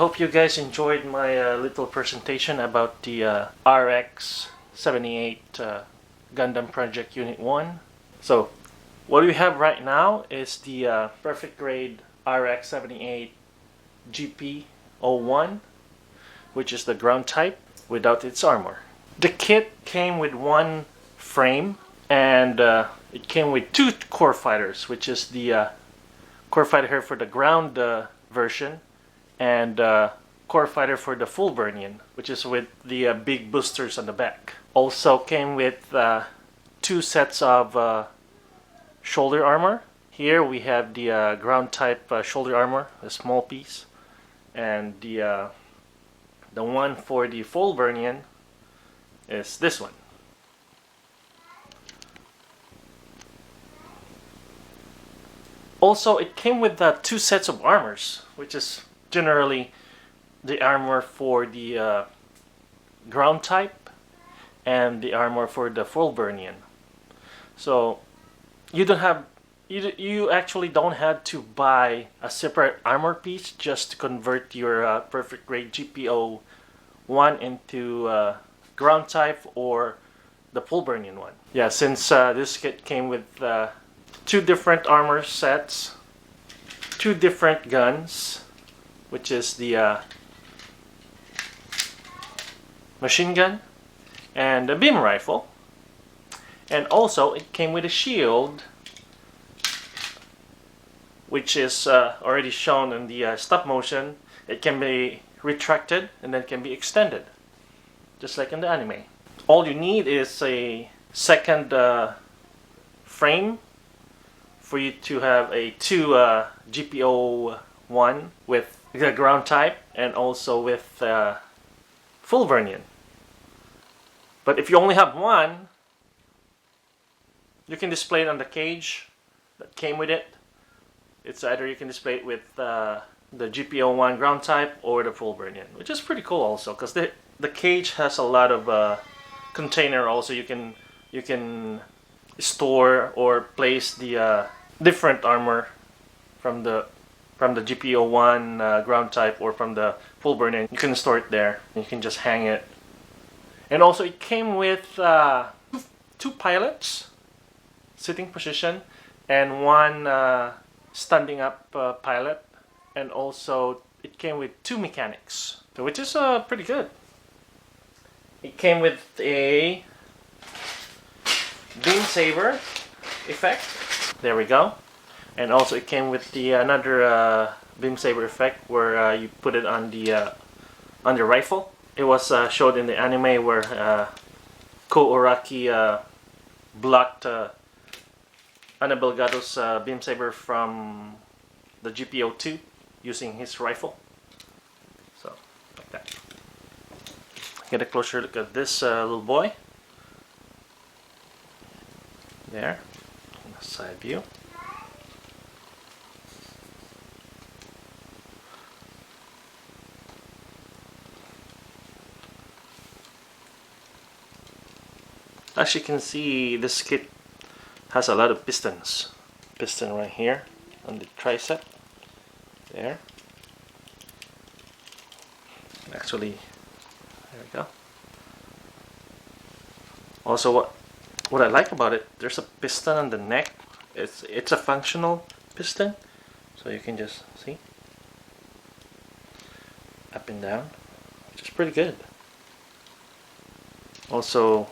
hope you guys enjoyed my little presentation about the RX-78 Gundam Project Unit 1. So what we have right now is the perfect grade RX-78 GP01, which is the ground type without its armor. The kit came with one frame, and it came with two core fighters, which is the core fighter here for the ground version, and core fighter for the full version, which is with the big boosters on the back. Also came with two sets of shoulder armor. Here we have the ground type shoulder armor, a small piece, and the one for the full version is this one. Also, it came with two sets of armors, which is generally the armor for the ground type and the armor for the full version. So you actually don't have to buy a separate armor piece just to convert your perfect grade GP01 into ground type or the full version one. Yeah, since this kit came with two different armor sets, two different guns, which is the machine gun and a beam rifle, and also it came with a shield, which is already shown in the stop motion. It can be retracted and then can be extended, just like in the anime. All you need is a second frame for you to have a two GP01 with the ground type and also with full version. But if you only have one, you can display it on the cage that came with it. It's either you can display it with the GP01 ground type or the full version, which is pretty cool also, because the cage has a lot of container. Also, you can store or place the different armor from the GP01 ground type or from the full version. You can store it there. You can just hang it. And also, it came with two pilots sitting position and one standing up pilot, and also it came with two mechanics, which is pretty good. It came with a beam saber effect. There we go. And also it came with the another beam saber effect where you put it on the rifle. It was showed in the anime where Ko-Oraki blocked Ana Belgado's beam saber from the GP02 using his rifle. So, like that. Get a closer look at this little boy. There, side view. As you can see, this kit has a lot of pistons. Piston right here on the tricep. There. Actually, there we go. Also, what I like about it, there's a piston on the neck. It's a functional piston, so you can just see up and down, which is pretty good. Also,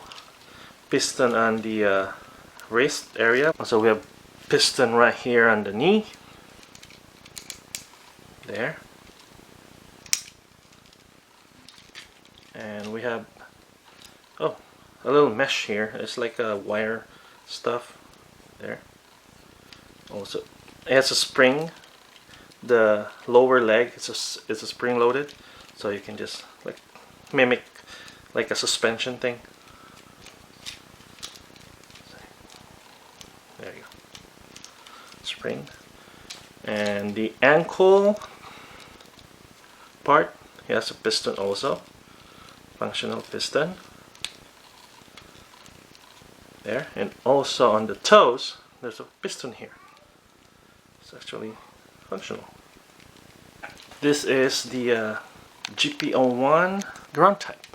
piston on the wrist area. Also, we have piston right here on the knee. There. And we have a little mesh here. It's like a wire stuff there. Also, it has a spring. The lower leg is a spring loaded, so you can just like mimic like a suspension thing. There you go. Spring. And the ankle part, it has a piston also. Functional piston. There. And also on the toes, there's a piston here. It's actually functional. This is the GP01 ground type.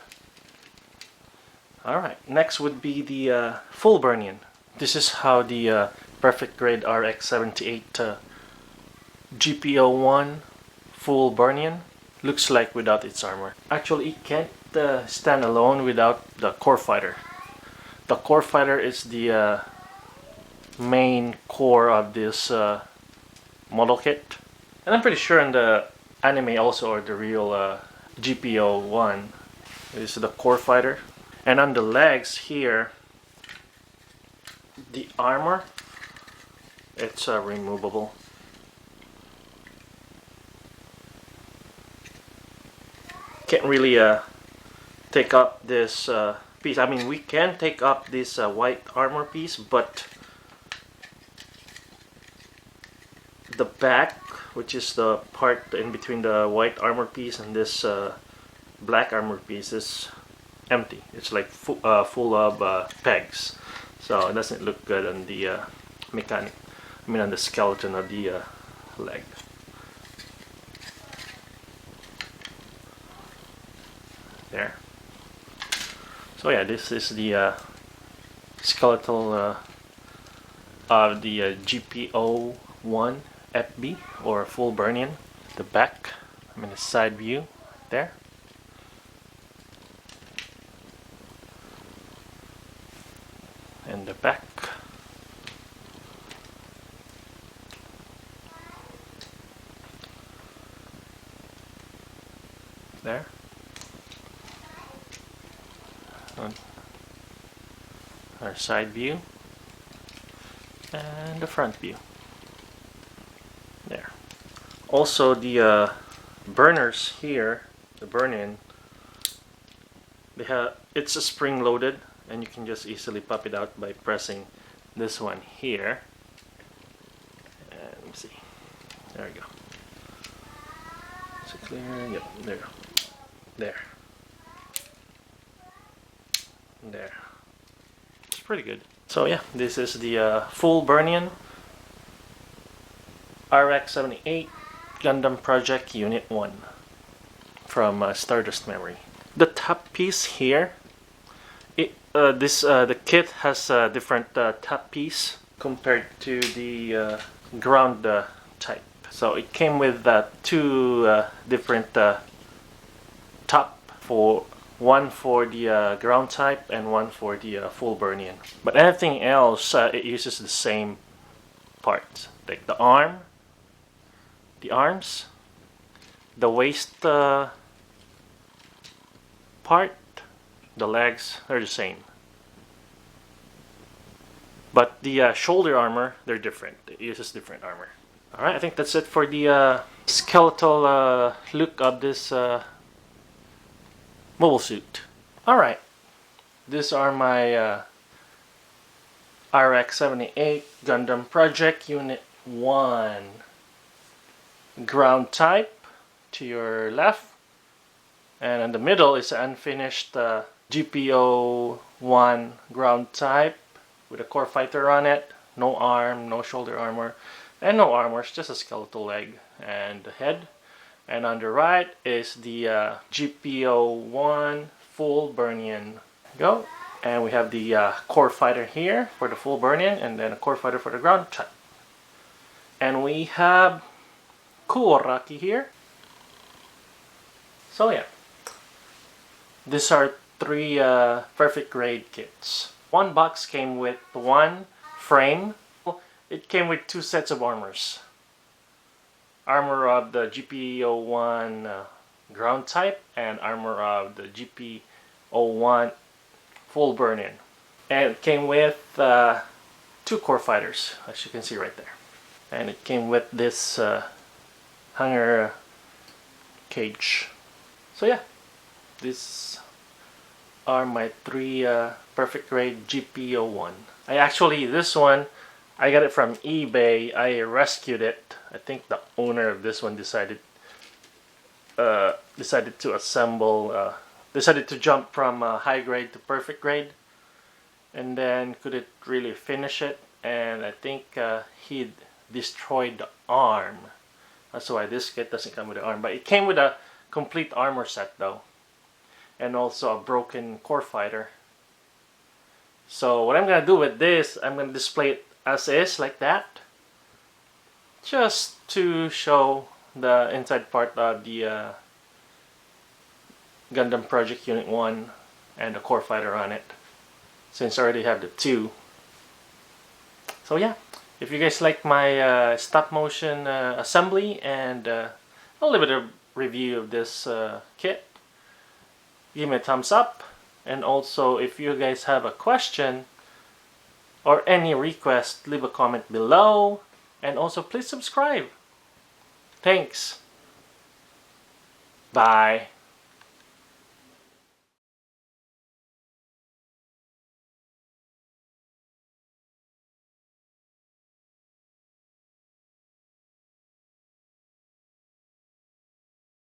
Alright, next would be the full burn-in. This is how the perfect grade RX-78 GP01 full burn-in looks like without its armor. Actually, it can't stand alone without the core fighter. The core fighter is the main core of this model kit. And I'm pretty sure in the anime also, or the real GP01, is the core fighter. And on the legs here, the armor, it's removable. Can't really take up this piece. I mean, we can take up this white armor piece, but the back, which is the part in between the white armor piece and this black armor piece, is empty. It's like full of pegs, so it doesn't look good on the on the skeleton of the leg. There. So yeah, this is the skeletal of the GP01 FB, or full burn-in. The back, the side view there. And the back. There. On our side view. And the front view. There. Also, the burners here, the burn-in, it's a spring loaded, and you can just easily pop it out by pressing this one here. And let me see. There we go. Is it clear? Yep, there. There. There. It's pretty good. So yeah, this is the full burn-in RX-78 Gundam Project Unit 1 from Stardust Memory. The top piece here, the kit has a different top piece compared to the ground type. So it came with two different top, one for the ground type and one for the full burn-in. But anything else, it uses the same parts, like the arm, the arms, the waist part, the legs, they're the same. But the shoulder armor, they're different. It uses different armor. Alright, I think that's it for the skeletal look of this mobile suit. Alright, these are my RX-78 Gundam Project Unit 1 ground type to your left, and in the middle is an unfinished GP01 ground type with a core fighter on it. No arm, no shoulder armor, and no armor, it's just a skeletal leg and the head. And on the right is the GP01 full burn-in. Go. And we have the core fighter here for the full burn-in, and then a core fighter for the ground type. And we have Kuraki here. So yeah, these are three perfect grade kits. One box came with one frame. It came with two sets of armors. Armor of the GP01 ground type and armor of the GP01 full burn-in. And it came with two core fighters, as you can see right there. And it came with this hanger cage. So yeah, these are my three perfect grade GP01. This one, I got it from eBay. I rescued it. I think the owner of this one decided to jump from high grade to perfect grade, and then couldn't really finish it. And I think he destroyed the arm That's why this kit doesn't come with the arm. But it came with a complete armor set though. And also a broken core fighter. So what I'm going to do with this, I'm going to display it as is, like that. Just to show the inside part of the Gundam Project Unit 1 and the core fighter on it. Since I already have the 2. So yeah, if you guys like my stop motion assembly and a little bit of review of this kit, give me a thumbs up. And also, if you guys have a question or any request, leave a comment below. And also, please subscribe. Thanks. Bye.